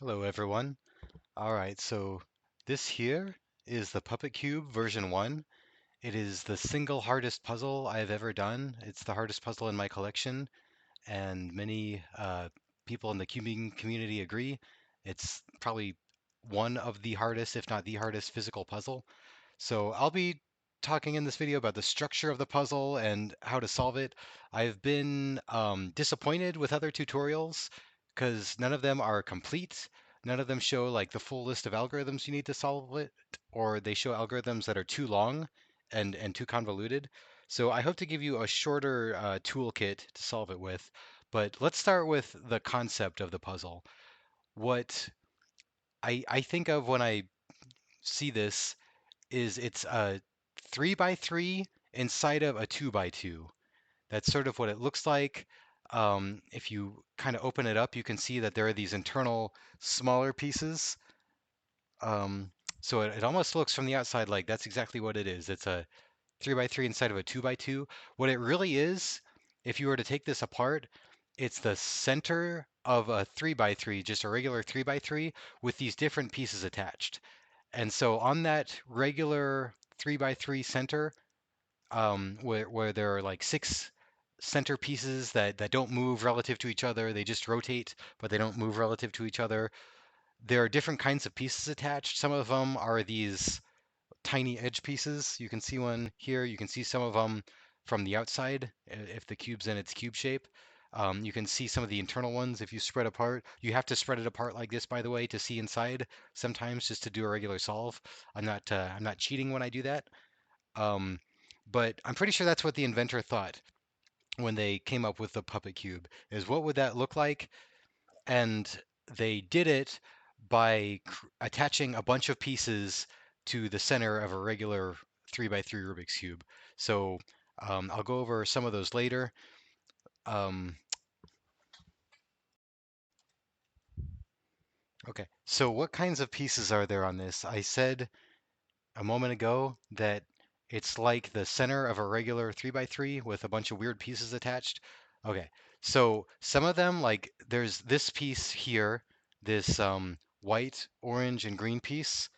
Hello everyone. All right, so this here is the Puppet Cube version 1. It is the single hardest puzzle I've ever done. It's the hardest puzzle in my collection, and many people in the cubing community agree. It's probably one of the hardest, if not the hardest, physical puzzle. So I'll be talking in this video about the structure of the puzzle and how to solve it. I've been disappointed with other tutorials because none of them are complete. None of them show like the full list of algorithms you need to solve it, or they show algorithms that are too long and too convoluted. So I hope to give you a shorter toolkit to solve it with. But let's start with the concept of the puzzle. What I think of when I see this is it's a 3 by 3 inside of a 2 by 2. That's sort of what it looks like. If you kind of open it up, you can see that there are these internal smaller pieces. Um, so it almost looks from the outside like that's exactly what it is. It's a 3 by 3 inside of a 2 by 2. What it really is, if you were to take this apart, it's the center of a 3 by 3, just a regular 3 by 3 with these different pieces attached. And so on that regular 3 by 3 center, where there are like six center pieces that don't move relative to each other, they just rotate, but they don't move relative to each other. There are different kinds of pieces attached. Some of them are these tiny edge pieces. You can see one here. You can see some of them from the outside if the cube's in its cube shape. You can see some of the internal ones if you spread apart. You have to spread it apart like this, by the way, to see inside sometimes just to do a regular solve. I'm not cheating when I do that. Um, but I'm pretty sure that's what the inventor thought when they came up with the puppet cube, is what would that look like? And they did it by attaching a bunch of pieces to the center of a regular 3 by 3 Rubik's cube. So I'll go over some of those later. Um, okay, so what kinds of pieces are there on this? I said a moment ago that it's like the center of a regular 3 by 3 with a bunch of weird pieces attached. Okay, so some of them, like there's this piece here, this white, orange, and green piece.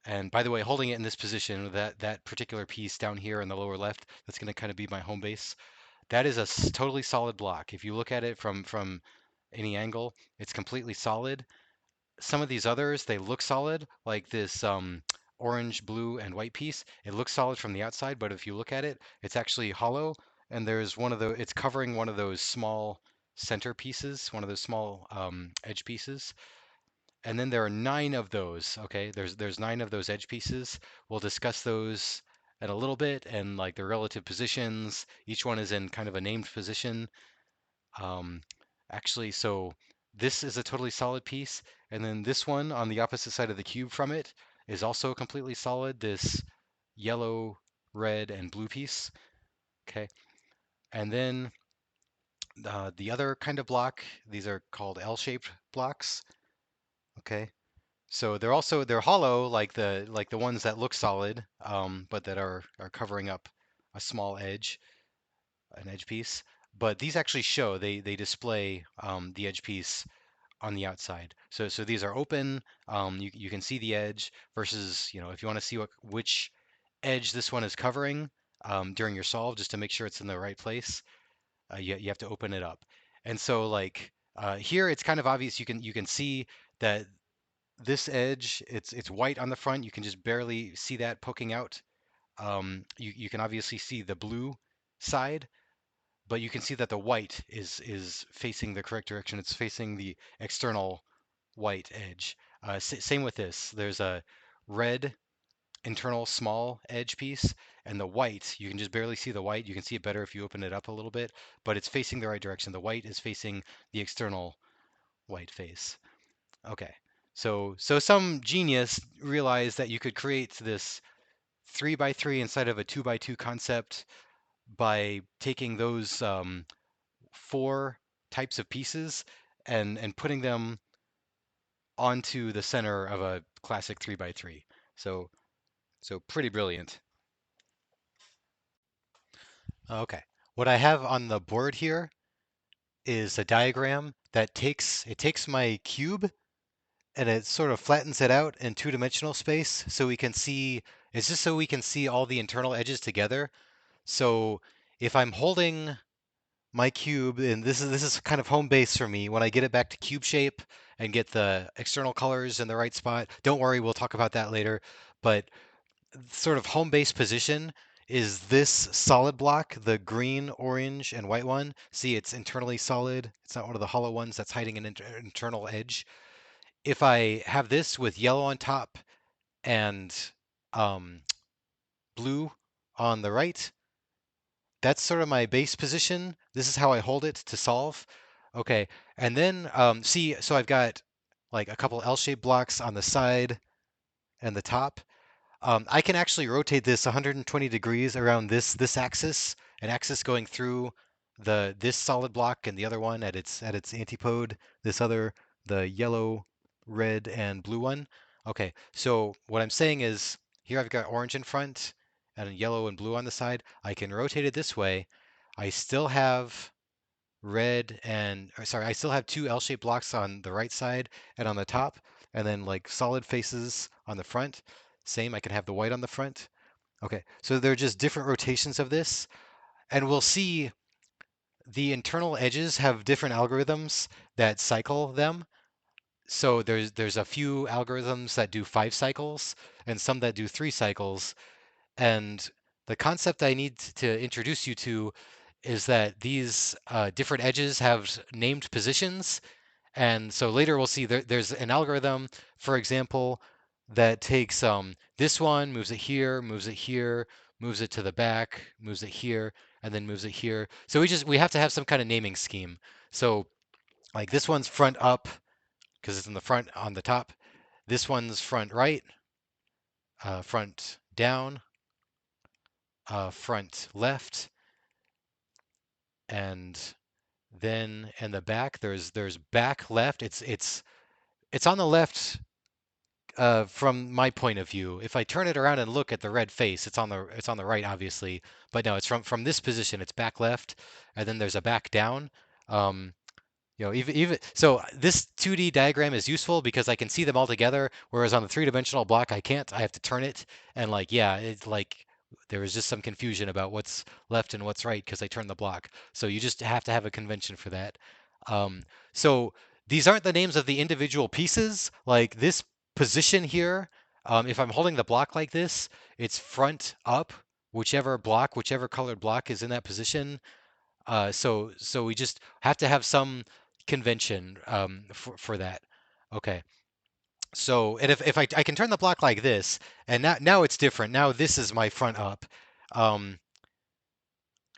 And by the way, holding it in this position, that particular piece down here in the lower left, that's going to kind of be my home base. That is a totally solid block. If you look at it from any angle, it's completely solid. Some of these others, they look solid, like this orange, blue, and white piece. It looks solid from the outside, but if you look at it, it's actually hollow. And there's one of the, it's covering one of those small center pieces, one of those small edge pieces. And then there are 9 of those. Okay, there's 9 of those edge pieces. We'll discuss those in a little bit and like their relative positions. Each one is in kind of a named position. Um, Actually, so this is a totally solid piece, and then this one on the opposite side of the cube from it is also completely solid, this yellow, red, and blue piece. Okay, and then the other kind of block, these are called L-shaped blocks. Okay, so they're hollow like the ones that look solid, but that are covering up a small edge, an edge piece. But these actually show they display the edge piece on the outside. So these are open. You can see the edge versus, if you want to see which edge this one is covering during your solve, just to make sure it's in the right place, you have to open it up. And so like here, it's kind of obvious. You can see that this edge, it's white on the front. You can just barely see that poking out. You can obviously see the blue side, but you can see that the white is facing the correct direction. It's facing the external white edge. Same with this. There's a red internal small edge piece, and the white, you can just barely see the white. You can see it better if you open it up a little bit, but it's facing the right direction. The white is facing the external white face. Okay. So some genius realized that you could create this 3 by 3 inside of a 2 by 2 concept by taking those 4 types of pieces and putting them onto the center of a classic 3 by 3. So so pretty brilliant. Okay. What I have on the board here is a diagram that takes my cube and it sort of flattens it out in two-dimensional space so we can see, it's just so we can see all the internal edges together. So if I'm holding my cube, and this is kind of home base for me, when I get it back to cube shape and get the external colors in the right spot, don't worry, we'll talk about that later, but sort of home base position is this solid block, the green, orange, and white one. See, it's internally solid. It's not one of the hollow ones that's hiding an internal edge. If I have this with yellow on top and um, blue on the right, that's sort of my base position. This is how I hold it to solve. Okay, and then see, so I've got like a couple L-shaped blocks on the side and the top. I can actually rotate this 120 degrees around this axis, an axis going through this solid block and the other one at its antipode, this other, the yellow, red, and blue one. Okay, so what I'm saying is here I've got orange in front and yellow and blue on the side. I can rotate it this way. I still have red and, or sorry, I still have two L-shaped blocks on the right side and on the top, and then like solid faces on the front. Same, I can have the white on the front. Okay, so they're just different rotations of this, and we'll see the internal edges have different algorithms that cycle them. So there's a few algorithms that do 5 cycles and some that do 3 cycles. And the concept I need to introduce you to is that these different edges have named positions. And so later we'll see there's an algorithm, for example, that takes this one, moves it here, moves it to the back, moves it here, and then moves it here. So we have to have some kind of naming scheme. So like this one's front up because it's in the front on the top. This one's front right, front down, front left, and then in the back there's back left. It's on the left from my point of view. If I turn it around and look at the red face, it's on the right, obviously. But no, it's from this position. It's back left, and then there's a back down. Um, even so, this 2D diagram is useful because I can see them all together, whereas on the three-dimensional block, I can't. I have to turn it, and like, yeah, it's like there was just some confusion about what's left and what's right because I turned the block. So you just have to have a convention for that. Um, so these aren't the names of the individual pieces. Like this position here, if I'm holding the block like this, it's front up, whichever colored block is in that position. So we just have to have some convention for that. Okay. So and if I can turn the block like this, and now it's different. Now this is my front up. Um,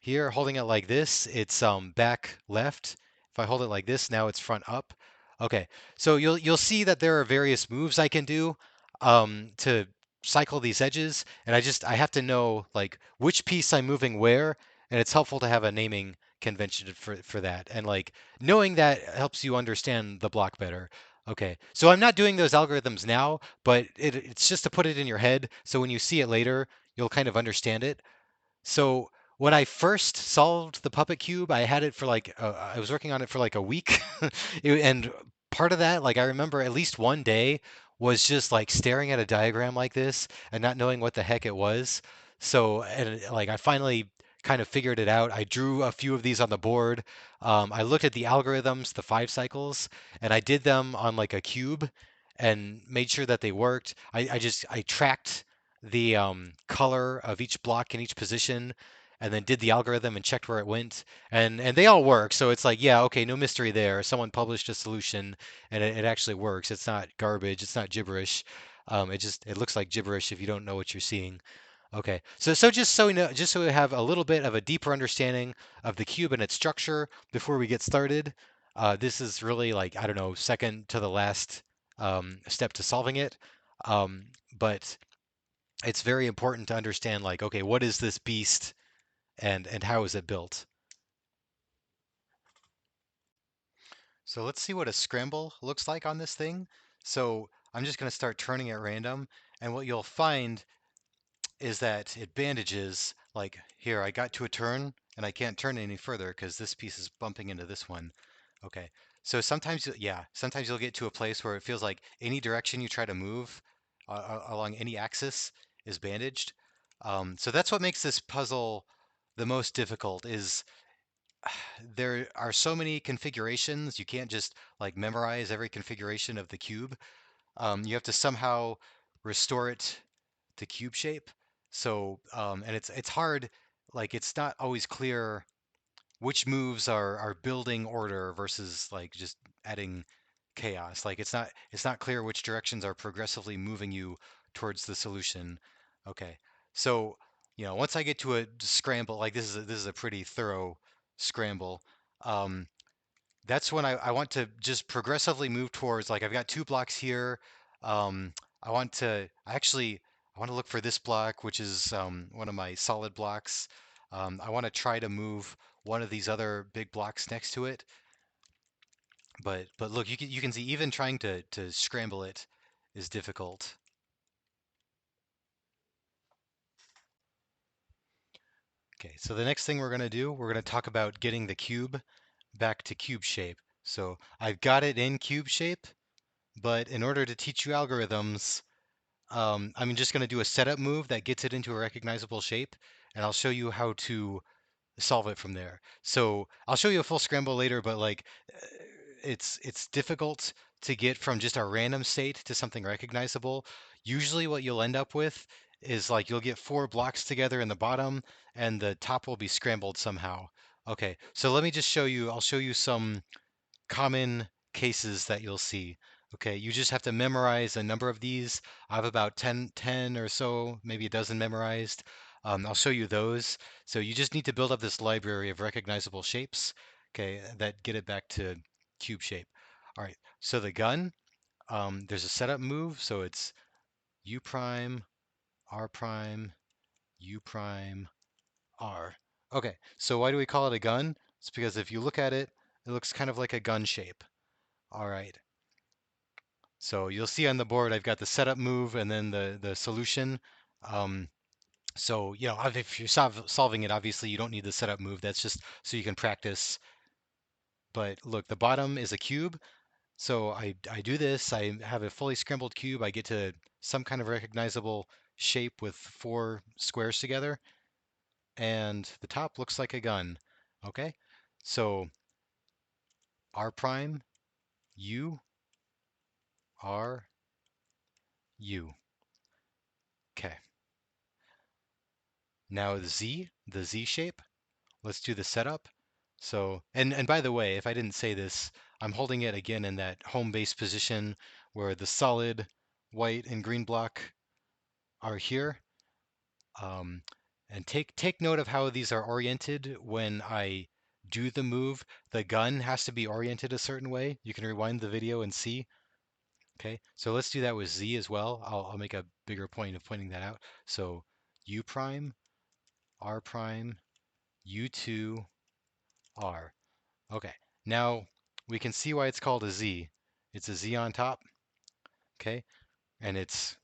Here, holding it like this, it's back left. If I hold it like this, now it's front up. Okay, so you'll see that there are various moves I can do to cycle these edges, and I have to know like which piece I'm moving where, and it's helpful to have a naming convention for that. And like knowing that helps you understand the block better. Okay, so I'm not doing those algorithms now, but it's just to put it in your head, so when you see it later, you'll kind of understand it. So when I first solved the Puppet Cube, I had it for like I was working on it for like a week, and part of that, like I remember at least one day was just like staring at a diagram like this and not knowing what the heck it was. So and like I finally kind of figured it out. I drew a few of these on the board. I looked at the algorithms, the 5 cycles, and I did them on like a cube and made sure that they worked. I tracked the color of each block in each position and then did the algorithm and checked where it went and they all work, so it's like, yeah, okay, no mystery there. Someone published a solution and it actually works. It's not garbage, it's not gibberish. It looks like gibberish if you don't know what you're seeing. Okay, so just so we know, just so we have a little bit of a deeper understanding of the cube and its structure before we get started. This is really like, I don't know, second to the last step to solving it. But it's very important to understand like, okay, what is this beast and how is it built? So let's see what a scramble looks like on this thing. So I'm just going to start turning at random, and what you'll find is that it bandages. Like here, I got to a turn and I can't turn any further because this piece is bumping into this one. Okay, So sometimes, yeah, sometimes you'll get to a place where it feels like any direction you try to move along any axis is bandaged. So that's what makes this puzzle the most difficult is there are so many configurations. You can't just like memorize every configuration of the cube. You have to somehow restore it to cube shape. So, and it's hard, like it's not always clear which moves are building order versus like just adding chaos. Like it's not clear which directions are progressively moving you towards the solution. Okay. So, once I get to a scramble, like this is a pretty thorough scramble. Um, that's when I want to just progressively move towards like I've got two blocks here. Um, I want to look for this block, which is one of my solid blocks. I want to try to move one of these other big blocks next to it. But look, you can see even trying to scramble it is difficult. Okay, so the next thing we're going to do, we're going to talk about getting the cube back to cube shape. So I've got it in cube shape, but in order to teach you algorithms, I'm just going to do a setup move that gets it into a recognizable shape, and I'll show you how to solve it from there. So I'll show you a full scramble later, but like it's difficult to get from just a random state to something recognizable. Usually what you'll end up with is like you'll get four blocks together in the bottom and the top will be scrambled somehow. Okay, so let me just show you, I'll show you some common cases that you'll see. Okay, you just have to memorize a number of these. I have about 10 or so, maybe a dozen memorized. I'll show you those. So you just need to build up this library of recognizable shapes, okay, that get it back to cube shape. All right, so the gun, there's a setup move. So it's U prime, R prime, U prime, R. Okay, so why do we call it a gun? It's because if you look at it, it looks kind of like a gun shape. All right. So you'll see on the board, I've got the setup move and then the solution. Um, so, if you're solving it, obviously you don't need the setup move. That's just so you can practice. But look, the bottom is a cube. So I do this. I have a fully scrambled cube. I get to some kind of recognizable shape with four squares together. And the top looks like a gun. Okay. So R prime, U, R, U. Okay. Now the Z shape. Let's do the setup. So, and by the way, if I didn't say this, I'm holding it again in that home base position where the solid white and green block are here. Um, and take note of how these are oriented when I do the move. The gun has to be oriented a certain way. You can rewind the video and see. Okay, so let's do that with Z as well. I'll make a bigger point of pointing that out. So U prime, R prime, U2, R. Okay, now we can see why it's called a Z. It's a Z on top, okay? And it's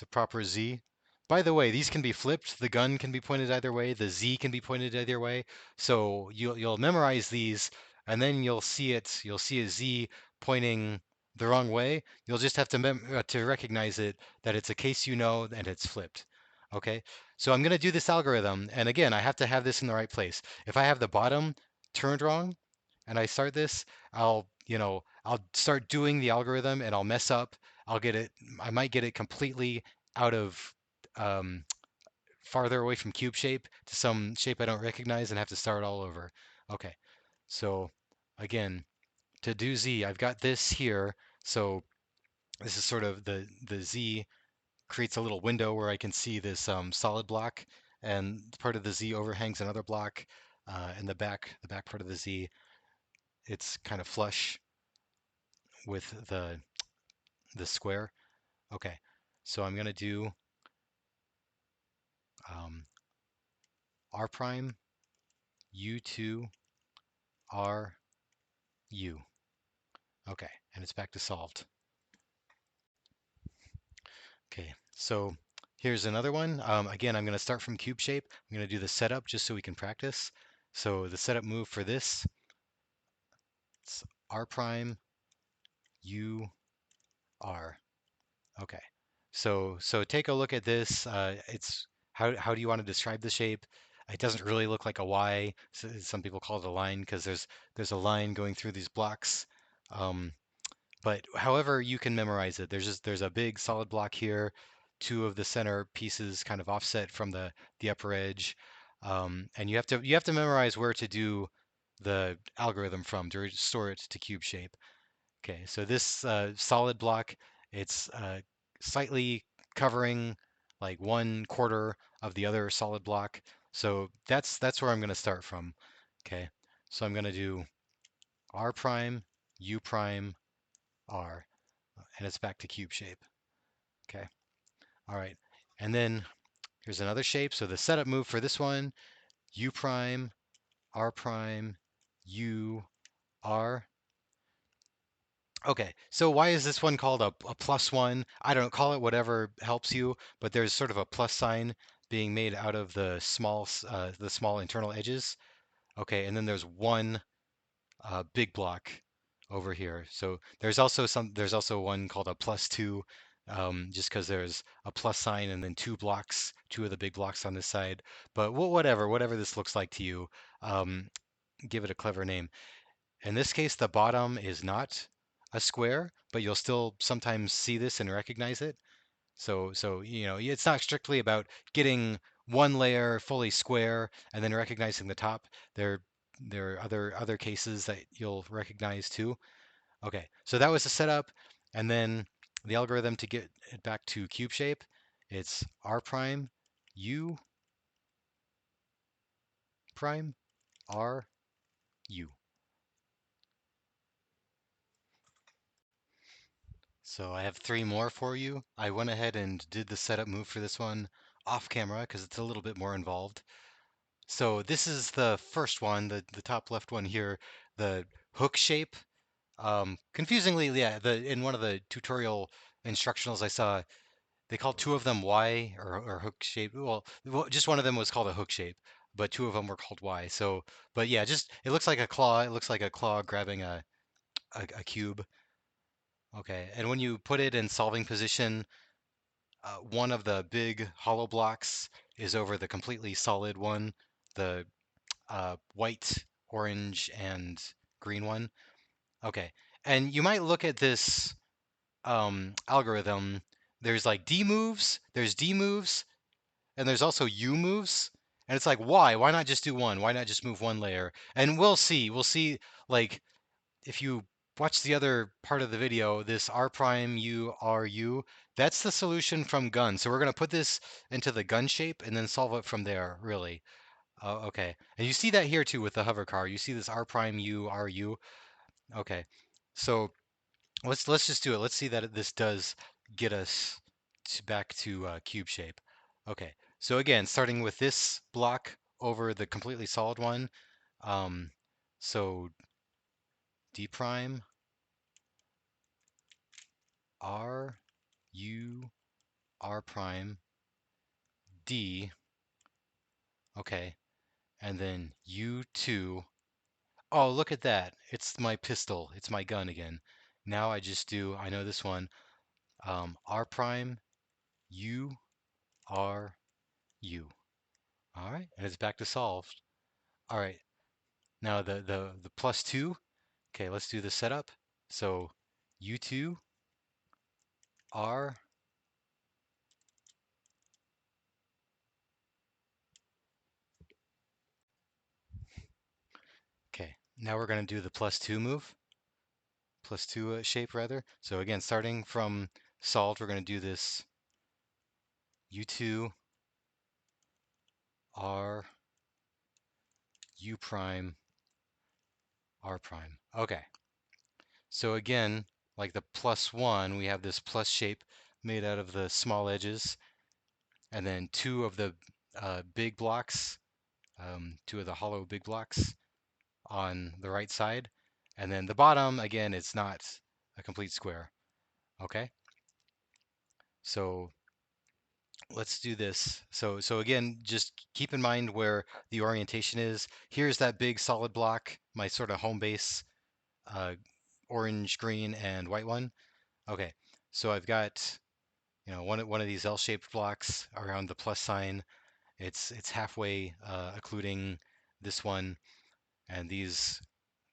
a proper Z. By the way, these can be flipped. The gun can be pointed either way. The Z can be pointed either way. So you'll memorize these, and then you'll see it. You'll see a Z pointing the wrong way. You'll just have to recognize it that it's a case you know and it's flipped. Okay. So I'm going to do this algorithm, and again, I have to have this in the right place. If I have the bottom turned wrong, and I start this, I'll start doing the algorithm and I'll mess up. I might get it completely out of um, farther away from cube shape to some shape I don't recognize and have to start all over. Okay, so again, to do Z, I've got this here. So this is sort of the Z creates a little window where I can see this solid block, and part of the Z overhangs another block, and the back part of the Z, it's kind of flush with the square. Okay, so I'm gonna do um, R prime U2 R U. Okay, and it's back to solved. Okay, so here's another one. Again, I'm gonna start from cube shape. I'm gonna do the setup just so we can practice. So the setup move for this, it's R prime, U, R. Okay. So take a look at this. It's how do you want to describe the shape? It doesn't really look like a Y. Some people call it a line because there's a line going through these blocks. Um, but however you can memorize it, there's a big solid block here, two of the center pieces kind of offset from the upper edge, and you have to memorize where to do the algorithm from to restore it to cube shape. Okay, so this solid block, it's slightly covering like 1/4 of the other solid block. So that's where I'm going to start from. Okay, so I'm going to do R prime, U prime, R, and it's back to cube shape. Okay, all right. And then here's another shape. So the setup move for this one, U prime, R prime, U, R. Okay, so why is this one called a plus one? I don't know, call it whatever helps you, but there's sort of a plus sign being made out of the small internal edges. Okay, and then there's one big block over here. So there's also one called a plus two, just because there's a plus sign and then two blocks, two of the big blocks on this side. But whatever this looks like to you, um, give it a clever name. In this case, the bottom is not a square, but you'll still sometimes see this and recognize it. So it's not strictly about getting one layer fully square and then recognizing the top. There, there are other cases that you'll recognize too. Okay, so that was the setup, and then the algorithm to get it back to cube shape. It's R prime, U prime, R, U. So I have three more for you. I went ahead and did the setup move for this one off camera because it's a little bit more involved. So this is the first one, the top left one here, the hook shape. Confusingly, yeah, in one of the tutorial instructionals I saw, they called two of them Y or hook shape. Well, just one of them was called a hook shape, but two of them were called Y. So, but yeah, just it looks like a claw. It looks like a claw grabbing a cube. Okay, and when you put it in solving position, one of the big hollow blocks is over the completely solid one, the white, orange, and green one. Okay, and you might look at this algorithm. There's like D moves, there's D moves, and there's also U moves. And it's like, why? Why not just do one? Why not just move one layer? And we'll see. We'll see, like, if you watch the other part of the video, this R prime U R U, that's the solution from gun. So we're going to put this into the gun shape and then solve it from there, really. Okay. And you see that here too with the hover car. You see this R prime U R U. Okay. So let's just do it. Let's see that this does get us back to cube shape. Okay. So again, starting with this block over the completely solid one. Um, so D prime R U R prime D, okay, and then U2. Oh, look at that. It's my pistol. It's my gun again. Now I know this one, R prime U R U. All right, and it's back to solved. All right, now the plus two. Okay, let's do the setup. So U2 R. Okay, now we're going to do the plus two move. Plus two shape rather. So again, starting from solved, we're going to do this U2 R U prime R prime. Okay. So again, like the plus one, we have this plus shape made out of the small edges, and then two of the big blocks, two of the hollow big blocks on the right side. And then the bottom, again, it's not a complete square. Okay. So let's do this. So again, just keep in mind where the orientation is. Here's that big solid block, my sort of home base. Uh, orange, green, and white one. Okay, so I've got, one of these L-shaped blocks around the plus sign. It's halfway, occluding this one, and these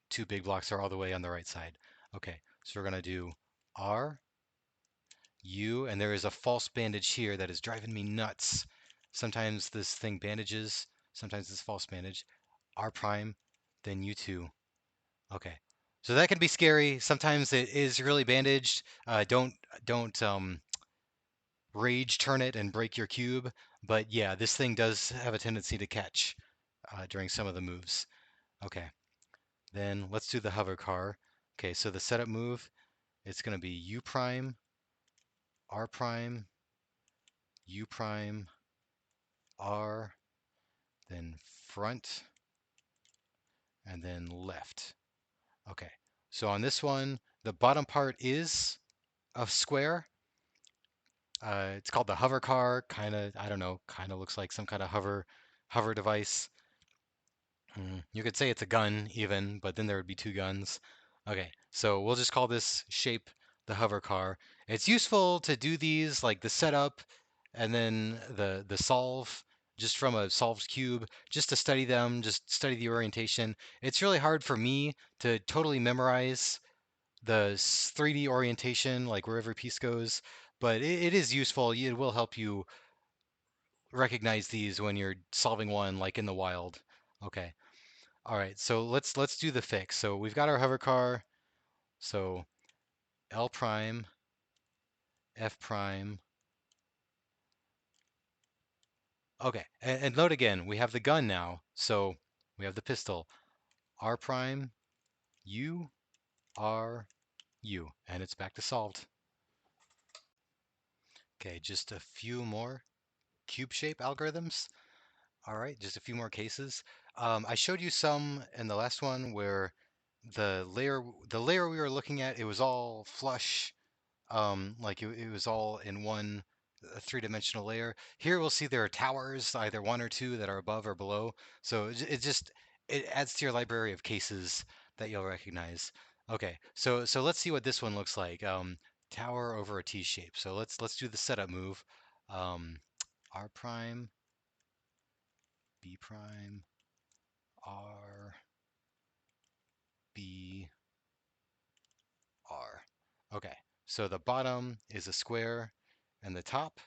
two big blocks are all the way on the right side. Okay, so we're gonna do R, U, and there is a false bandage here that is driving me nuts. Sometimes this thing bandages, sometimes it's false bandage. R prime, then U2. Okay. So that can be scary. Sometimes it is really bandaged. Don't rage turn it and break your cube. But yeah, this thing does have a tendency to catch during some of the moves. Okay. Then let's do the hover car. Okay, so the setup move, it's going to be U prime, R prime, U prime, R, then front, and then left. Okay. So on this one, the bottom part is a square. It's called the hover car. Kind of, I don't know, kind of looks like some kind of hover device. You could say it's a gun even, but then there would be two guns. Okay, so we'll just call this shape the hover car. It's useful to do these like the setup and then the solve just from a solved cube, just to study them, just study the orientation. It's really hard for me to totally memorize the 3D orientation, like where every piece goes, but it is useful. It will help you recognize these when you're solving one like in the wild. Okay. All right. So let's do the fix. So we've got our hover car. So L prime, F prime. Okay. And note again, we have the gun now. So we have the pistol. R prime, U, R, U. And it's back to solved. Okay, just a few more cube shape algorithms. All right, just a few more cases. I showed you some in the last one where the layer we were looking at, it was all flush, like it was all in one three-dimensional layer. Here we'll see there are towers, either one or two that are above or below. So it adds to your library of cases that you'll recognize. Okay, so let's see what this one looks like. Tower over a T shape. So let's do the setup move. Um, R prime, B prime, R, B, R. Okay, so the bottom is a square and the top.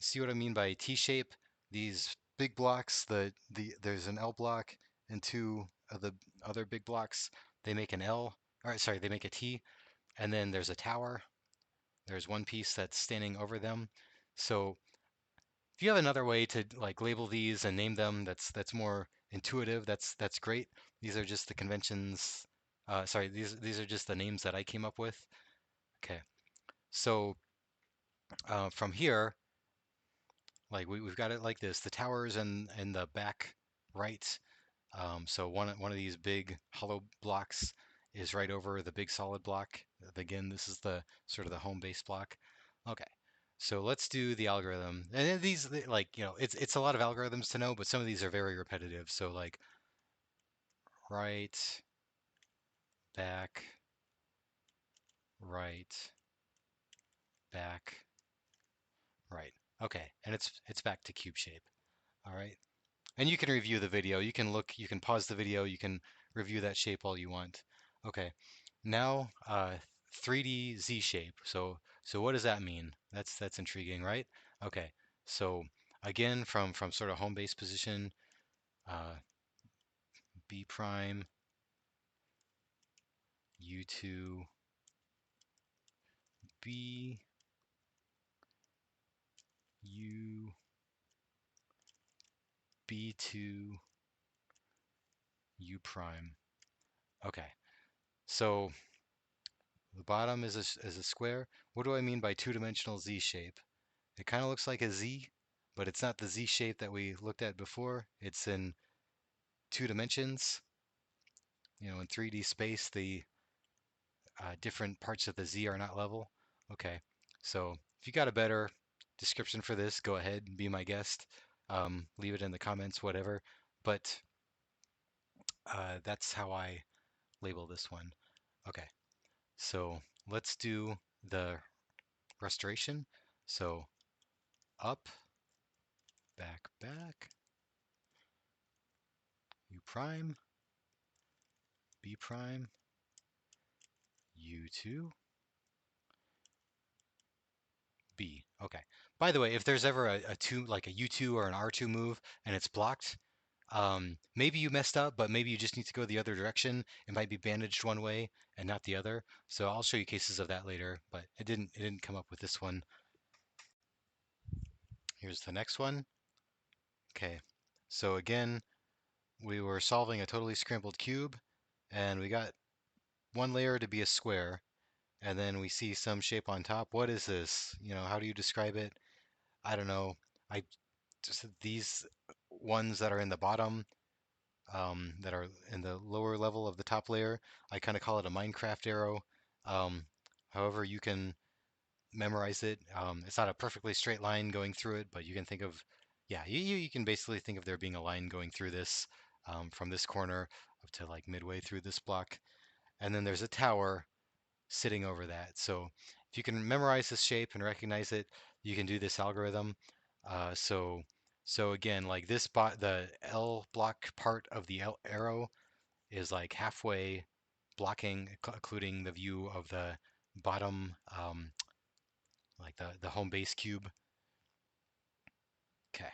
See what I mean by T shape? These big blocks, there's an L block and two of the other big blocks. They make an L, or sorry, they make a T, and then there's a tower. There's one piece that's standing over them. So if you have another way to like label these and name them, that's more intuitive. That's great. These are just the conventions. Sorry, these are just the names that I came up with. Okay, so from here, like we've got it like this. The towers and the back right. So one of these big hollow blocks is right over the big solid block. Again, this is the sort of the home base block. Okay. So let's do the algorithm. And then like, it's a lot of algorithms to know, but some of these are very repetitive. So like right, back, right, back, right. Okay. And it's back to cube shape. All right. And you can review the video. You can look, you can pause the video, you can review that shape all you want. Okay, now 3D Z shape. So what does that mean? That's intriguing, right? Okay, so again from sort of home base position, uh, B prime, U2, B, U, B2, U prime. Okay, so the bottom is a square. What do I mean by two-dimensional Z shape? It kind of looks like a Z, but it's not the Z shape that we looked at before. It's in two dimensions. In 3D space, the different parts of the Z are not level. Okay, so if you got a better description for this, go ahead and be my guest. Leave it in the comments, whatever. But that's how I label this one. Okay. So let's do the restoration. So up, back, back, U prime, B prime, U2, B. Okay. By the way, if there's ever a two like a U2 or an R2 move and it's blocked, maybe you messed up, but maybe you just need to go the other direction. It might be bandaged one way and not the other. So I'll show you cases of that later, but it didn't come up with this one. Here's the next one. Okay. So again, we were solving a totally scrambled cube and we got one layer to be a square and then we see some shape on top. What is this? How do you describe it? I don't know. I just these ones that are in the bottom, that are in the lower level of the top layer, I kind of call it a Minecraft arrow. Um, However, you can memorize it. It's not a perfectly straight line going through it, but you can think of, yeah, you can basically think of there being a line going through this, from this corner up to like midway through this block. And then there's a tower sitting over that. So if you can memorize this shape and recognize it, you can do this algorithm. Uh, so so again, like the L block part of the L arrow is like halfway blocking, including the view of the bottom, like the home base cube. Okay,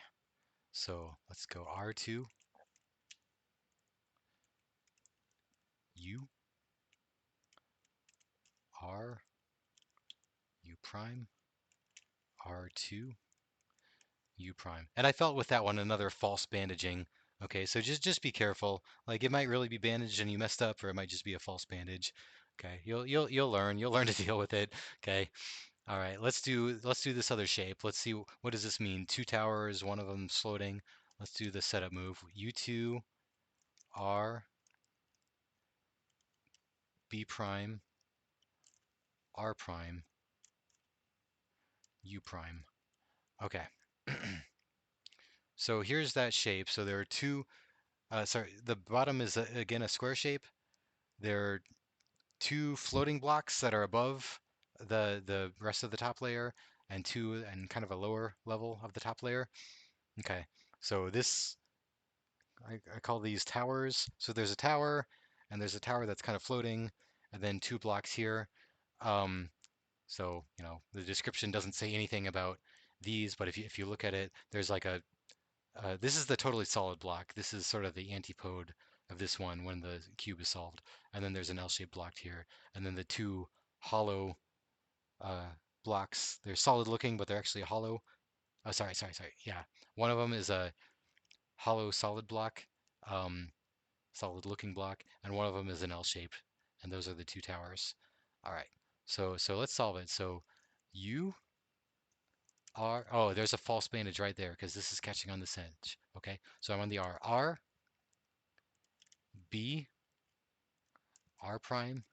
so let's go R2, U, R, U prime, R2, U prime. And I felt with that one another false bandaging. Okay, so just be careful. Like it might really be bandaged and you messed up, or it might just be a false bandage. Okay, you'll learn. You'll learn to deal with it. Okay. All right, let's do this other shape. Let's see what does this mean? Two towers, one of them floating. Let's do the setup move. U2, R, B prime, R prime, U prime. Okay. So here's that shape. So there are two, sorry, the bottom is again a square shape. There are two floating blocks that are above the rest of the top layer and two and kind of a lower level of the top layer. Okay. So this I call these towers. So there's a tower and there's a tower that's kind of floating and then two blocks here. Um, so, the description doesn't say anything about these, but if you look at it, there's like this is the totally solid block. This is sort of the antipode of this one when the cube is solved. And then there's an L-shaped block here. And then the two hollow uh, blocks, they're solid looking, but they're actually hollow. Oh, sorry. Yeah. One of them is a hollow solid block, um, solid looking block, and one of them is an L shape. And those are the two towers. All right. So let's solve it. So U R, oh, there's a false bandage right there because this is catching on this edge. Okay. So I'm on the R. R, B, R prime,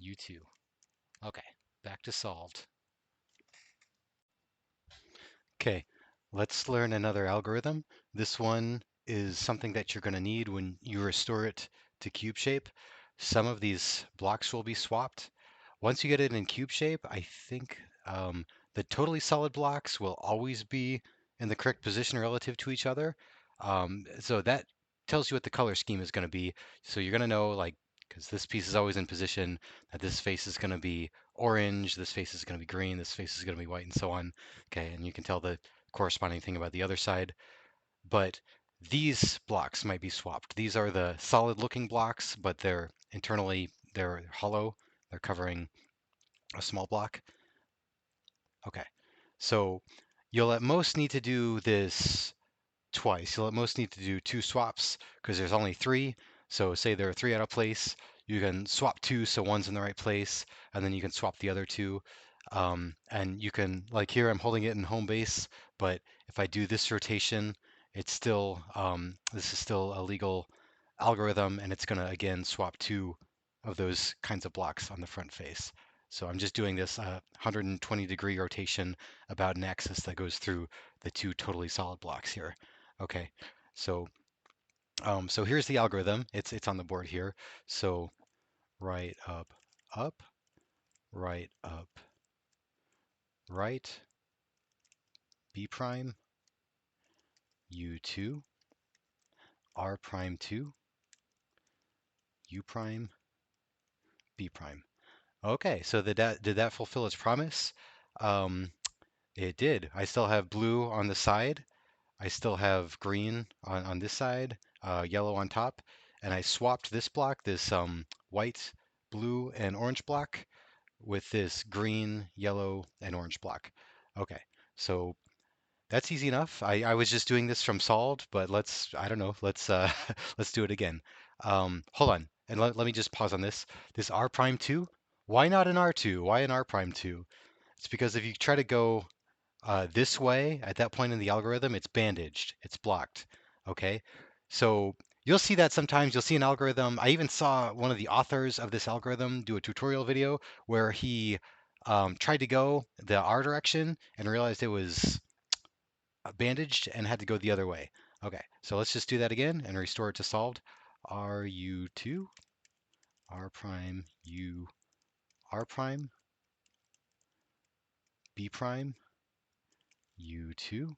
U2. Okay, back to solved. Okay, let's learn another algorithm. This one is something that you're going to need when you restore it to cube shape. Some of these blocks will be swapped. Once you get it in cube shape, I think the totally solid blocks will always be in the correct position relative to each other. So that tells you what the color scheme is going to be. So you're going to know, like, because this piece is always in position, that this face is going to be orange, this face is going to be green, this face is going to be white, and so on. Okay, and you can tell the corresponding thing about the other side. But these blocks might be swapped. These are the solid looking blocks, but they're hollow. They're covering a small block. Okay, so you'll at most need to do this twice. You'll at most need to do two swaps because there's only three. So say there are three out of place, you can swap two so one's in the right place, and then you can swap the other two. And you can, like here, I'm holding it in home base, but if I do this rotation, it's still, this is still a legal algorithm, and it's going to, again, swap two of those kinds of blocks on the front face. So I'm just doing this 120-degree rotation about an axis that goes through the two totally solid blocks here. Okay, so so here's the algorithm. It's on the board here. So right, up, up, right, up, right, B prime, U2, R prime 2, U prime, B prime. Okay, so did that fulfill its promise? Um, it did. I still have blue on the side. I still have green on this side, yellow on top, and I swapped this block, this white, blue, and orange block with this green, yellow, and orange block. Okay, so that's easy enough. I was just doing this from solved, but I don't know, let's let's do it again. Hold on, and let me just pause on this. This R prime 2, why not an R2? Why an R prime 2? It's because if you try to go this way, at that point in the algorithm, it's bandaged, it's blocked. Okay, so you'll see that sometimes. You'll see an algorithm. I even saw one of the authors of this algorithm do a tutorial video where he tried to go the R direction and realized it was bandaged and had to go the other way. Okay, so let's just do that again and restore it to solved. RU2, R prime, U, R prime, B prime, U2,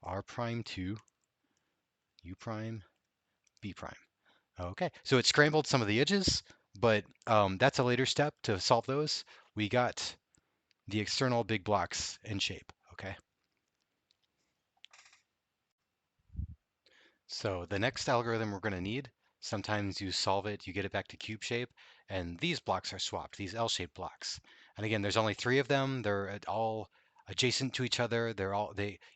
R prime 2, U prime, B prime. Okay, so it scrambled some of the edges, but that's a later step to solve those. We got the external big blocks in shape, okay? So the next algorithm we're going to need, sometimes you solve it, you get it back to cube shape, and these blocks are swapped, these L-shaped blocks. And again, there's only three of them. They're all adjacent to each other.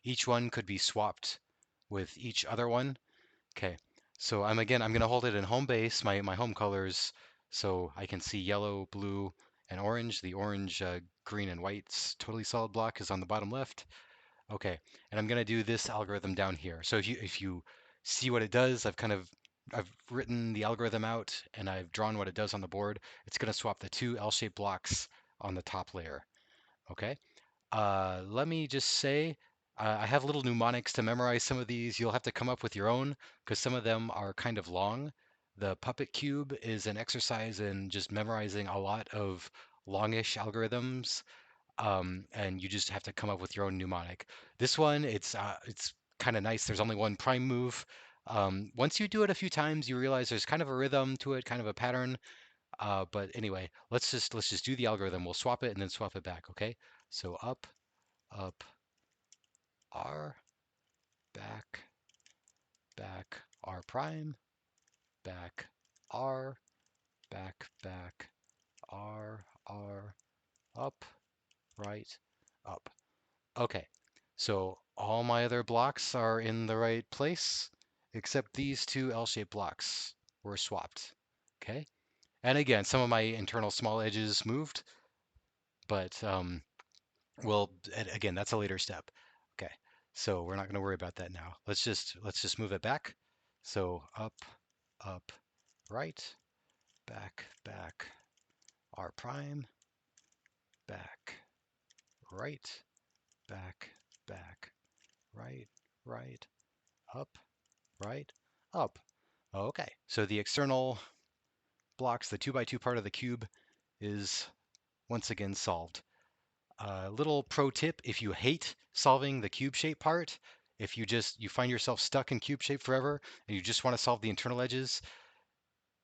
Each one could be swapped with each other one. Okay, so I'm gonna hold it in home base, my home colors, so I can see yellow, blue, and orange. The orange, green, and white's totally solid block is on the bottom left. Okay, and I'm gonna do this algorithm down here. So if you see what it does, I've written the algorithm out and I've drawn what it does on the board. It's gonna swap the two L-shaped blocks on the top layer. Okay. Let me just say, I have little mnemonics to memorize some of these. You'll have to come up with your own because some of them are kind of long. The puppet cube is an exercise in just memorizing a lot of longish algorithms, and you just have to come up with your own mnemonic. This one, it's kind of nice. There's only one prime move. Once you do it a few times, you realize there's kind of a rhythm to it, kind of a pattern. But anyway, let's just do the algorithm. We'll swap it and then swap it back. Okay. So up, up, R, back, back, R prime, back, R, back, back, R, R, up, right, up. Okay, so all my other blocks are in the right place, except these two L-shaped blocks were swapped. Okay, and again, some of my internal small edges moved, but well, again, that's a later step. Okay, so we're not going to worry about that now. Let's just move it back. So up, up, right, back, back, R prime, back, right, back, back, right, right, up, right, up. Okay, so the external blocks, the 2 by 2 part of the cube is once again solved. Little pro tip, if you hate solving the cube shape part, if you find yourself stuck in cube shape forever and you just want to solve the internal edges,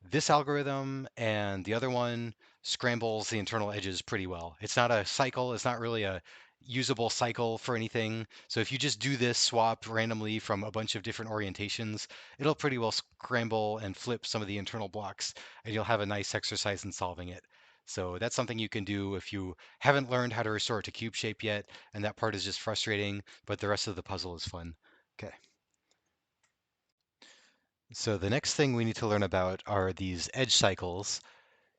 this algorithm and the other one scrambles the internal edges pretty well. It's not a cycle, it's not really a usable cycle for anything. So if you just do this swap randomly from a bunch of different orientations, it'll pretty well scramble and flip some of the internal blocks, and you'll have a nice exercise in solving it. So that's something you can do if you haven't learned how to restore it to cube shape yet, and that part is just frustrating, but the rest of the puzzle is fun. Okay. So the next thing we need to learn about are these edge cycles.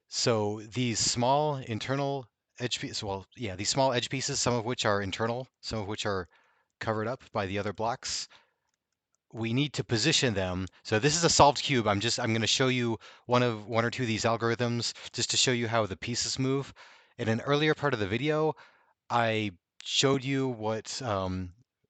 So these small internal edge pieces, well, yeah, these small edge pieces, some of which are internal, some of which are covered up by the other blocks, we need to position them. So this is a solved cube. I'm going to show you one or two of these algorithms just to show you how the pieces move. In an earlier part of the video, I showed you what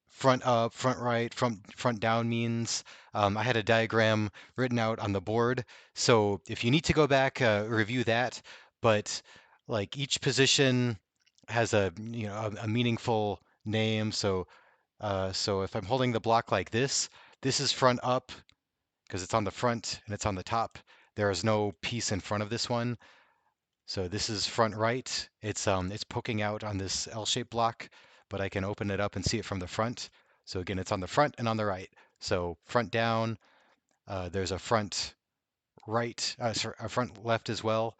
front up, front right, front down means. I had a diagram written out on the board. So if you need to go back, review that. But like each position has a a meaningful name. So if I'm holding the block like this is front up because it's on the front and it's on the top. There is no piece in front of this one. So this is front right. It's poking out on this L-shaped block, but I can open it up and see it from the front. So again, it's on the front and on the right. So front down, there's a front right, sorry, a front left as well.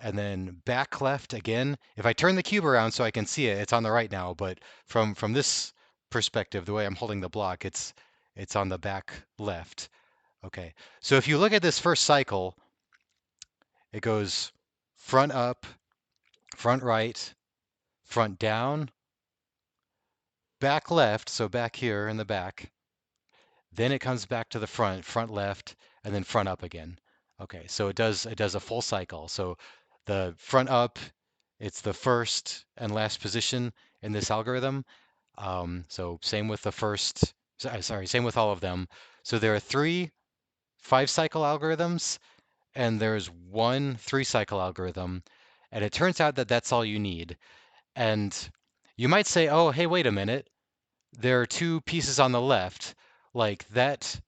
And then back left again. If I turn the cube around so I can see it, it's on the right now. But from this perspective, the way I'm holding the block, it's on the back left. Okay. So if you look at this first cycle, it goes front up, front right, front down, back left, so back here in the back. Then it comes back to the front, front left, and then front up again. Okay, so it does a full cycle. So the front up, it's the first and last position in this algorithm. So same with the first, sorry, same with all of them. So there are three 5-cycle algorithms, and there's one 3-cycle algorithm. And it turns out that that's all you need. And you might say, oh, hey, wait a minute. There are two pieces on the left, like that.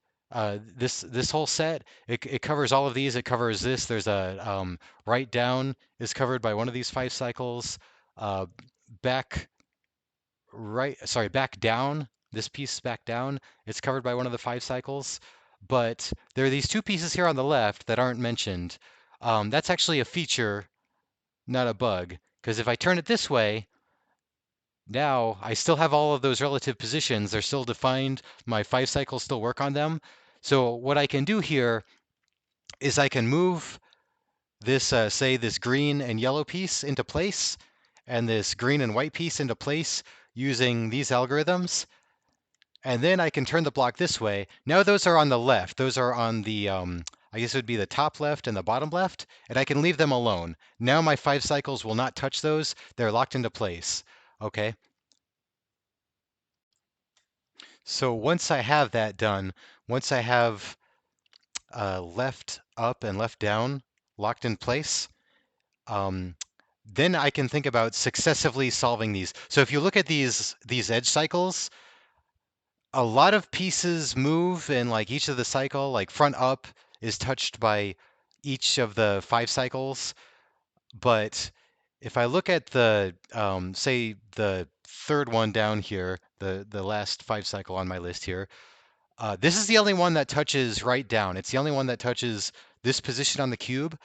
This whole set, it covers all of these. It covers this. There's a right down is covered by one of these 5 cycles. Uh, back right, sorry, back down. This piece back down. It's covered by one of the 5 cycles. But there are these two pieces here on the left that aren't mentioned. That's actually a feature, not a bug. Because if I turn it this way, now I still have all of those relative positions. They're still defined. My 5 cycles still work on them. So what I can do here is I can move this, say, this green and yellow piece into place and this green and white piece into place using these algorithms. And then I can turn the block this way. Now those are on the left. Those are on the, I guess it would be the top left and the bottom left, and I can leave them alone. Now my 5 cycles will not touch those. They're locked into place. Okay. So once I have that done, once I have left up and left down locked in place, um, then I can think about successively solving these. So if you look at these edge cycles, a lot of pieces move in like each of the cycle, like front up is touched by each of the 5 cycles. But if I look at the, say, the third one down here, the last 5 cycle on my list here, this is the only one that touches right down. It's the only one that touches this position on the cube.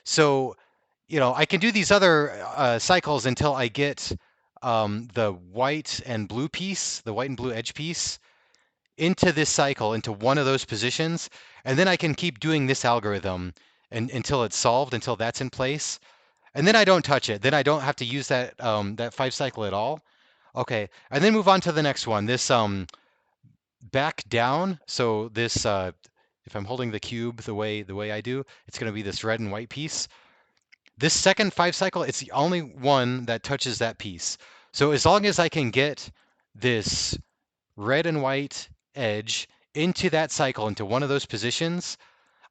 So, I can do these other cycles until I get the white and blue piece, the white and blue edge piece, into this cycle, into one of those positions. And then I can keep doing this algorithm until it's solved, until that's in place. And then I don't touch it. Then I don't have to use that 5 cycle at all. Okay, and then move on to the next one. This back down. So this, if I'm holding the cube the way I do, it's going to be this red and white piece. This second 5 cycle, it's the only one that touches that piece. So as long as I can get this red and white edge into that cycle, into one of those positions,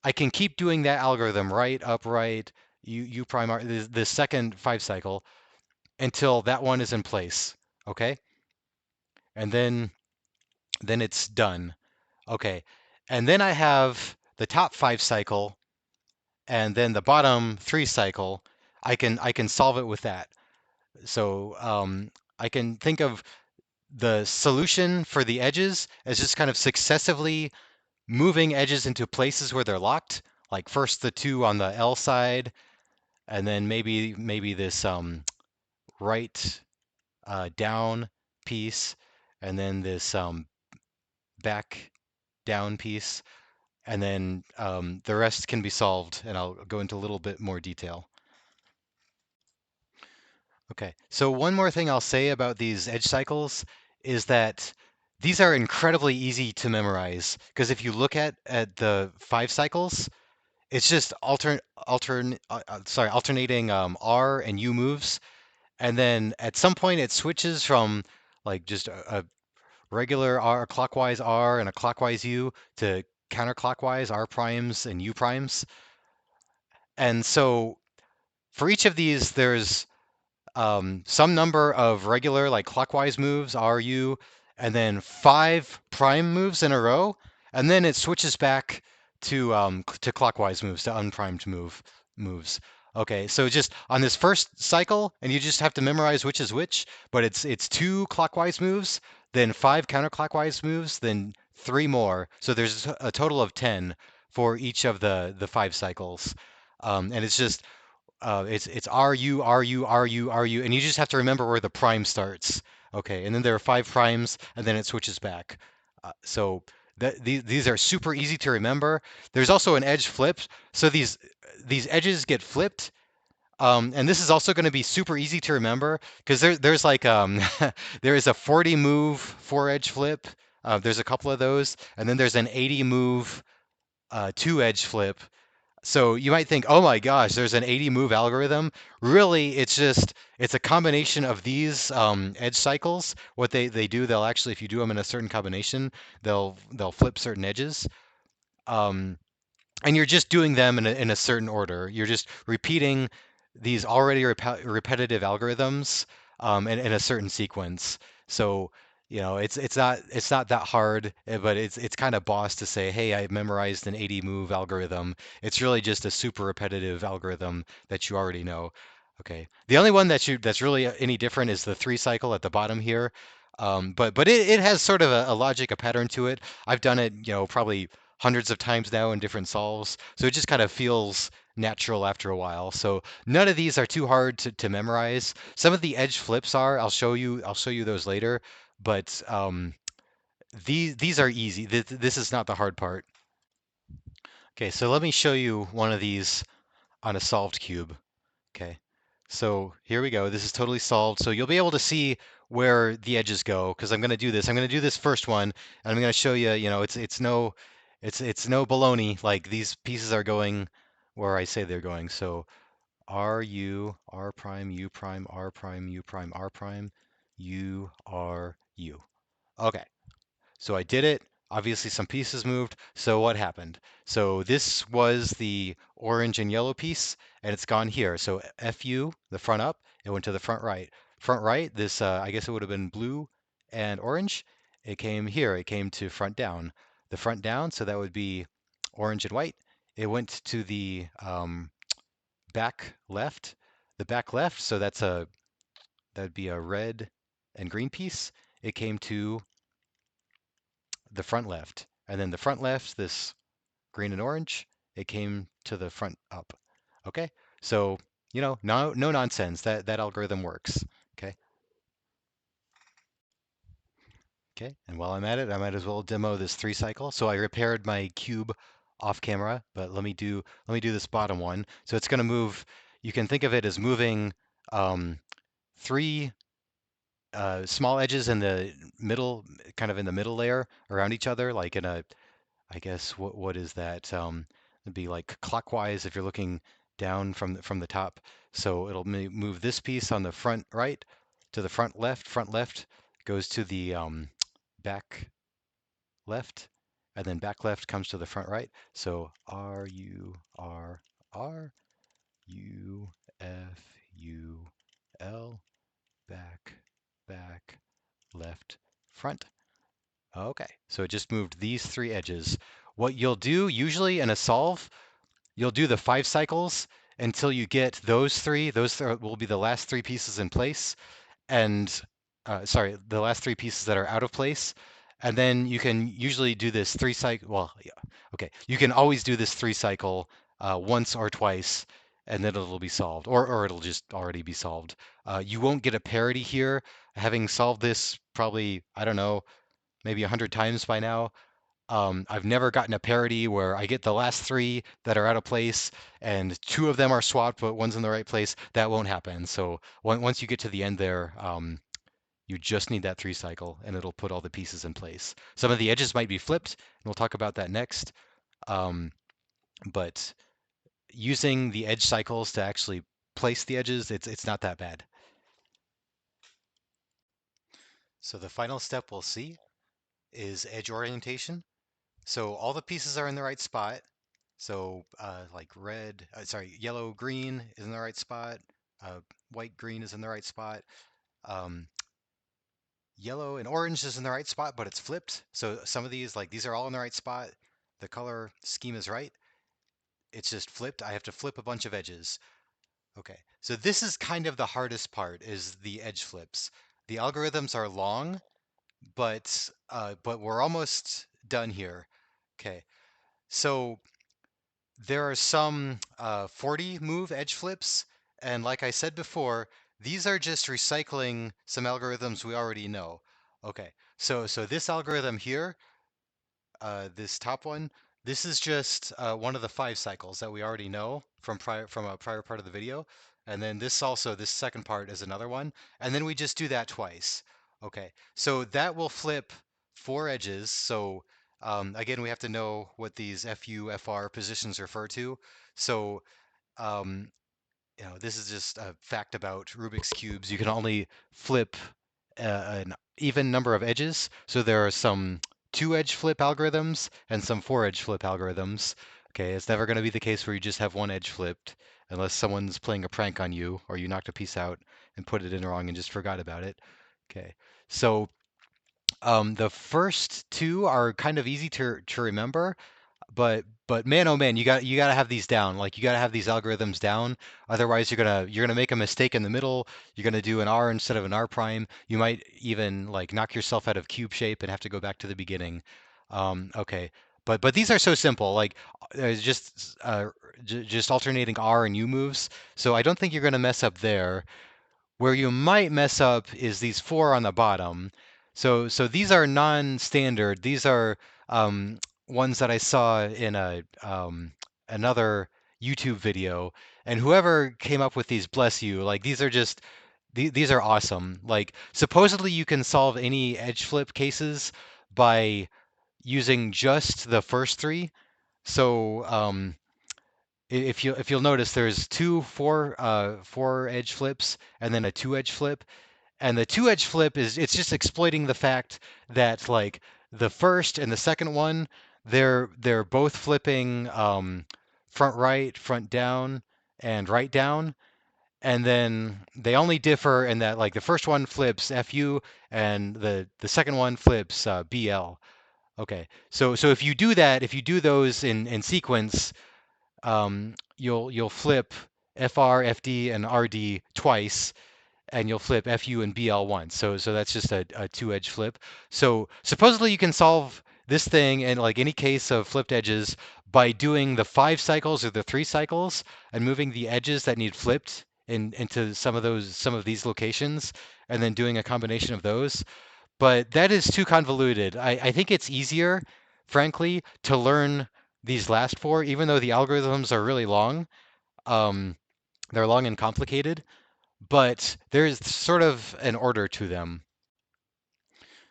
I can keep doing that algorithm right, up, right, U prime R, the second 5 cycle until that one is in place. Okay, and then it's done. Okay, and then I have the top 5 cycle and then the bottom 3 cycle. I can solve it with that. So I can think of the solution for the edges as just kind of successively moving edges into places where they're locked. Like first the two on the L side, and then maybe this right down piece, and then this back down piece. And then the rest can be solved, and I'll go into a little bit more detail. Okay, so one more thing I'll say about these edge cycles is that these are incredibly easy to memorize because if you look at the 5 cycles, it's just alternating R and U moves, and then at some point it switches from like just a regular R, clockwise R and a clockwise U to counterclockwise R primes and U primes. And so for each of these, there's some number of regular, like clockwise moves, RU, and then five prime moves in a row, and then it switches back to clockwise moves, to unprimed moves. Okay, so just on this first cycle, and you just have to memorize which is which, but it's two clockwise moves, then five counterclockwise moves, then three more. So there's a total of 10 for each of the five cycles. And it's just it's RU, RU, RU, RU, and you just have to remember where the prime starts. Okay, and then there are five primes, and then it switches back. So these are super easy to remember. There's also an edge flip, so these edges get flipped. And this is also going to be super easy to remember because there's like there is a 40 move four edge flip. There's a couple of those, and then there's an 80 move two edge flip. So you might think, oh my gosh, there's an 80 move algorithm. Really, it's a combination of these edge cycles. What they do, they'll actually, if you do them in a certain combination, they'll flip certain edges. Um, and you're just doing them in a certain order. You're just repeating these already repetitive algorithms in a certain sequence. So, you know, it's not that hard, but it's kind of boss to say, hey, I memorized an 80 move algorithm. It's really just a super repetitive algorithm that you already know. Okay. The only one that's really any different is the three cycle at the bottom here. But it has sort of a logic, a pattern to it. I've done it, you know, probably hundreds of times now in different solves. So it just kind of feels natural after a while. So none of these are too hard to memorize. Some of the edge flips are. I'll show you those later. But these are easy. This is not the hard part. Okay, so let me show you one of these on a solved cube. Okay, so here we go. This is totally solved. So you'll be able to see where the edges go because I'm going to do this. I'm going to do this first one, and I'm going to show you. You know, it's no baloney. Like these pieces are going where I say they're going. So R U R prime U prime R prime U prime R prime U R U. Okay. So I did it. Obviously, some pieces moved. So what happened? So this was the orange and yellow piece, and it's gone here. So FU, the front up, it went to the front right. Front right, this, I guess it would have been blue and orange. It came here. It came to front down. The front down, so that would be orange and white. It went to the back left. The back left, so that'd be a red and green piece. It came to the front left. And then the front left, this green and orange, it came to the front up. Okay? So, you know, no nonsense. That algorithm works. Okay? Okay. And while I'm at it, I might as well demo this three cycle. So I repaired my cube off camera, but let me do this bottom one. So it's going to move, you can think of it as moving um, three small edges in the middle, kind of in the middle layer around each other, like in a I guess what is that? It'd be like clockwise if you're looking down from the top. So it'll move this piece on the front right to the front left. Front left goes to the back left, and then back left comes to the front right. So R U R R U F U L back back left front. Okay, so it just moved these three edges. What you'll do usually in a solve, you'll do the five cycles until you get those three. Will be the last three pieces in place, and sorry, the last three pieces that are out of place. And then you can usually do this three cycle. Well, yeah, okay. You can always do this three cycle once or twice, and then it'll be solved, or it'll just already be solved. You won't get a parity here. Having solved this probably, I don't know, maybe 100 times by now. I've never gotten a parity where I get the last three that are out of place and two of them are swapped, but one's in the right place. That won't happen. So once you get to the end there, you just need that three cycle and it'll put all the pieces in place. Some of the edges might be flipped, and we'll talk about that next. Um, but using the edge cycles to actually place the edges, it's not that bad. So the final step we'll see is edge orientation. So all the pieces are in the right spot. So like yellow, green is in the right spot. Uh, White, green is in the right spot. Um, Yellow and orange is in the right spot, but it's flipped. So some of these, like these are all in the right spot. The color scheme is right. It's just flipped. I have to flip a bunch of edges. Okay, so this is kind of the hardest part is the edge flips. The algorithms are long, but we're almost done here. Okay, so there are some 40 move edge flips, and like I said before, these are just recycling some algorithms we already know. Okay, so this algorithm here, this top one, this is just one of the 5 cycles that we already know from a prior part of the video. And then this second part is another one. And then we just do that twice. Okay, so that will flip 4 edges. So again, we have to know what these FU, FR positions refer to. So um, this is just a fact about Rubik's cubes. You can only flip an even number of edges. So there are some 2-edge flip algorithms and some 4-edge flip algorithms. Okay, it's never going to be the case where you just have one edge flipped unless someone's playing a prank on you or you knocked a piece out and put it in wrong and just forgot about it. Okay, so the first two are kind of easy to remember. But man, oh man, you gotta have these down. Like you gotta have these algorithms down. Otherwise, you're gonna make a mistake in the middle. You're gonna do an R instead of an R prime. You might even like knock yourself out of cube shape and have to go back to the beginning. Okay, but these are so simple. Like just alternating R and U moves. So I don't think you're gonna mess up there. Where you might mess up is these 4 on the bottom. So these are non-standard. These are ones that I saw in another YouTube video. And whoever came up with these, bless you. Like these are awesome. Like supposedly you can solve any edge flip cases by using just the first 3. So if you'll notice, there's 4 edge flips and then a 2-edge flip. And the 2-edge flip it's just exploiting the fact that like the first and the second one, they're both flipping front right, front down, and right down. And then they only differ in that like the first one flips FU and the second one flips BL. Okay, so if you do that, if you do those in sequence, you'll flip FR, FD, and RD twice, and you'll flip FU and BL once. So that's just a 2-edge flip. So supposedly you can solve this thing in like any case of flipped edges by doing the 5 cycles or the 3 cycles and moving the edges that need flipped into some of these locations, and then doing a combination of those. But that is too convoluted. I think it's easier, frankly, to learn these last 4, even though the algorithms are really long. Um, they're long and complicated, but there's sort of an order to them.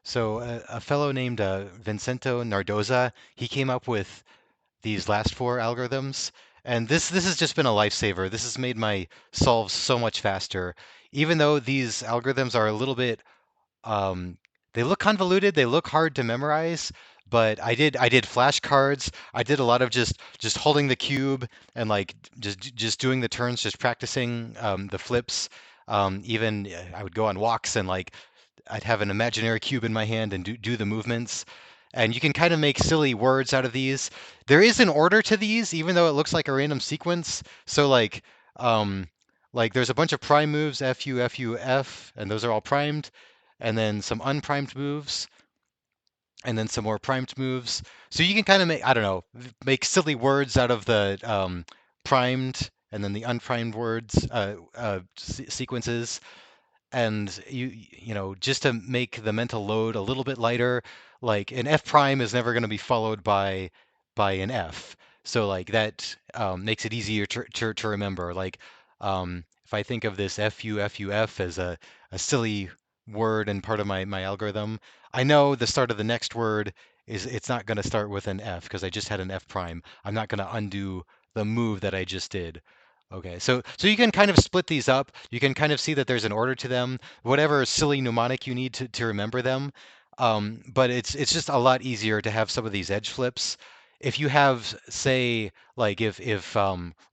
So a fellow named Vincento Nardoza, he came up with these last 4 algorithms, and this has just been a lifesaver. This has made my solves so much faster. Even though these algorithms are a little bit um, they look convoluted, they look hard to memorize, but I did flashcards. I did a lot of just holding the cube and like just doing the turns, just practicing the flips. Even I would go on walks and like I'd have an imaginary cube in my hand and do the movements. And you can kind of make silly words out of these. There is an order to these, even though it looks like a random sequence. So um, like there's a bunch of prime moves, FU, FU, F, and those are all primed, and then some unprimed moves, and then some more primed moves. So you can kind of make, I don't know, make silly words out of the primed and then the unprimed words sequences. And just to make the mental load a little bit lighter, like an F prime is never going to be followed by an F. So like that makes it easier to remember. Like if I think of this FU as a silly word and part of my algorithm, I know the start of the next word it's not going to start with an F because I just had an F prime. I'm not going to undo the move that I just did. Okay, so you can kind of split these up. You can kind of see that there's an order to them, whatever silly mnemonic you need to remember them. But it's just a lot easier to have some of these edge flips. if you have, say, like if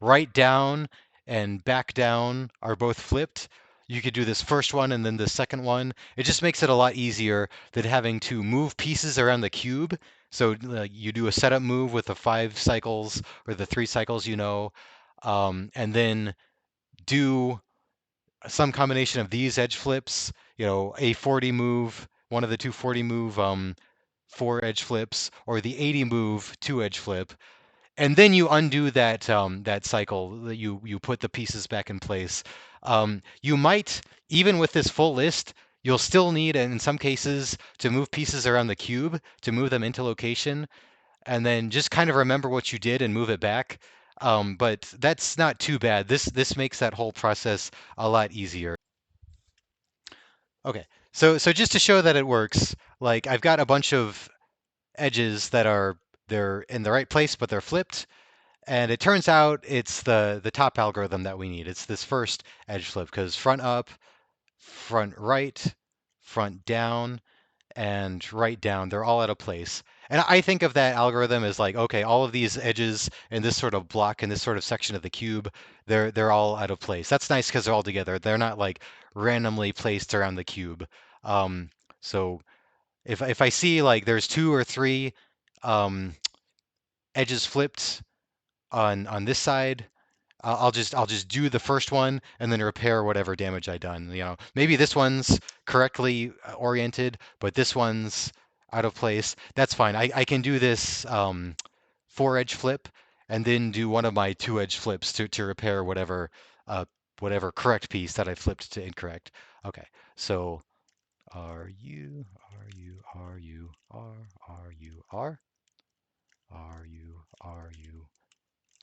right down and back down are both flipped, you could do this first one and then the second one. It just makes it a lot easier than having to move pieces around the cube. So you do a setup move with the 5 cycles or the 3 cycles, and then do some combination of these edge flips, a 40 move, one of the two 40 move 4 edge flips, or the 80 move 2 edge flip, and then you undo that cycle. That you put the pieces back in place. You might, even with this full list, you'll still need, in some cases, to move pieces around the cube to move them into location, and then just kind of remember what you did and move it back. But that's not too bad. This makes that whole process a lot easier. Okay, so just to show that it works, like I've got a bunch of edges that they're in the right place, but they're flipped. And it turns out it's the top algorithm that we need. It's this first edge flip because front up, front right, front down, and right down, they're all out of place. And I think of that algorithm as like, okay, all of these edges in this sort of block in this sort of section of the cube, they're all out of place. That's nice because they're all together. They're not like randomly placed around the cube. Um, so if I see like there's 2 or 3 um, edges flipped on this side, I'll just do the first one and then repair whatever damage I done. Maybe this one's correctly oriented, but this one's out of place. That's fine. I can do this 4 edge flip and then do one of my 2 edge flips to repair uh, whatever correct piece that I flipped to incorrect. Okay, so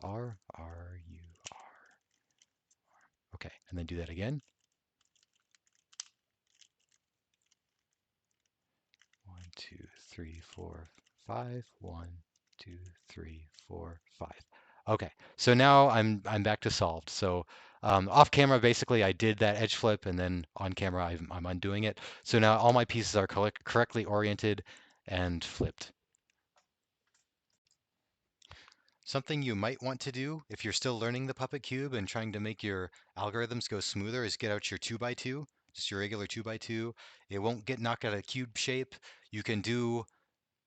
R. Okay, and then do that again. 1, 2, 3, 4, 5. 1, 2, 3, 4, 5. Okay, so now I'm back to solved. So off camera, basically, I did that edge flip, and then on camera, I'm undoing it. So now all my pieces are correctly oriented and flipped. Something you might want to do if you're still learning the Puppet Cube and trying to make your algorithms go smoother is get out your 2x2, just your regular 2x2. It won't get knocked out of cube shape. You can do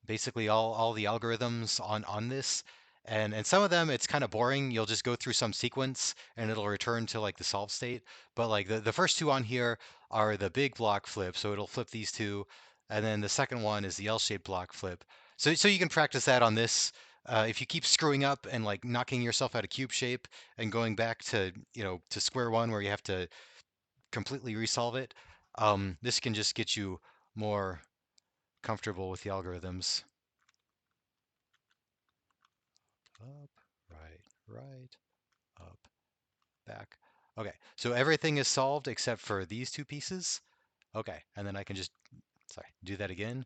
basically all the algorithms on this. And some of them it's kind of boring. You'll just go through some sequence and it'll return to like the solved state. But like the first two on here are the big block flip, so it'll flip these two. And then the second one is the L-shaped block flip. So you can practice that on this. If you keep screwing up and like knocking yourself out of cube shape and going back to square one where you have to completely resolve it, this can just get you more comfortable with the algorithms. Up, right, up, back. Okay, so everything is solved except for these 2 pieces. Okay, and then I can just, sorry, do that again,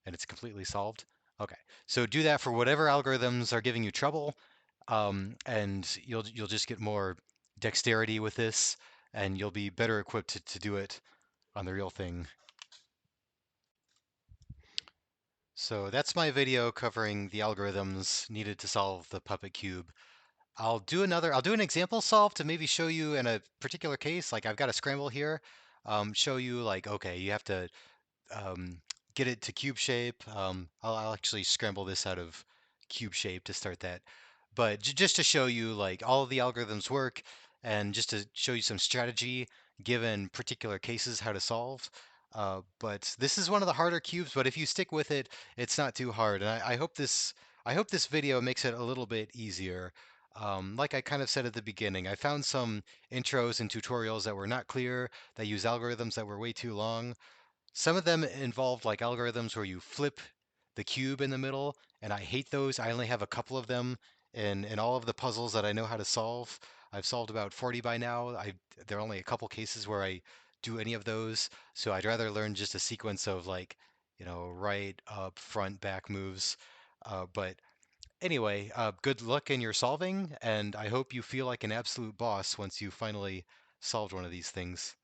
and it's completely solved. Okay, so do that for whatever algorithms are giving you trouble, and you'll just get more dexterity with this, and you'll be better equipped to do it on the real thing. So that's my video covering the algorithms needed to solve the Puppet Cube. I'll do an example solve to maybe show you in a particular case. Like I've got a scramble here, show you like, okay, you have to um, get it to cube shape. I'll actually scramble this out of cube shape to start that. But just to show you like all of the algorithms work and just to show you some strategy given particular cases how to solve. But this is one of the harder cubes, but if you stick with it, it's not too hard. And I hope this video makes it a little bit easier. Like I kind of said at the beginning, I found some intros and tutorials that were not clear, that use algorithms that were way too long. Some of them involved like algorithms where you flip the cube in the middle, and I hate those. I only have a couple of them in all of the puzzles that I know how to solve. I've solved about 40 by now. There are only a couple cases where I do any of those, so I'd rather learn just a sequence of like, right, up, front, back moves. But anyway, good luck in your solving, and I hope you feel like an absolute boss once you finally solved one of these things.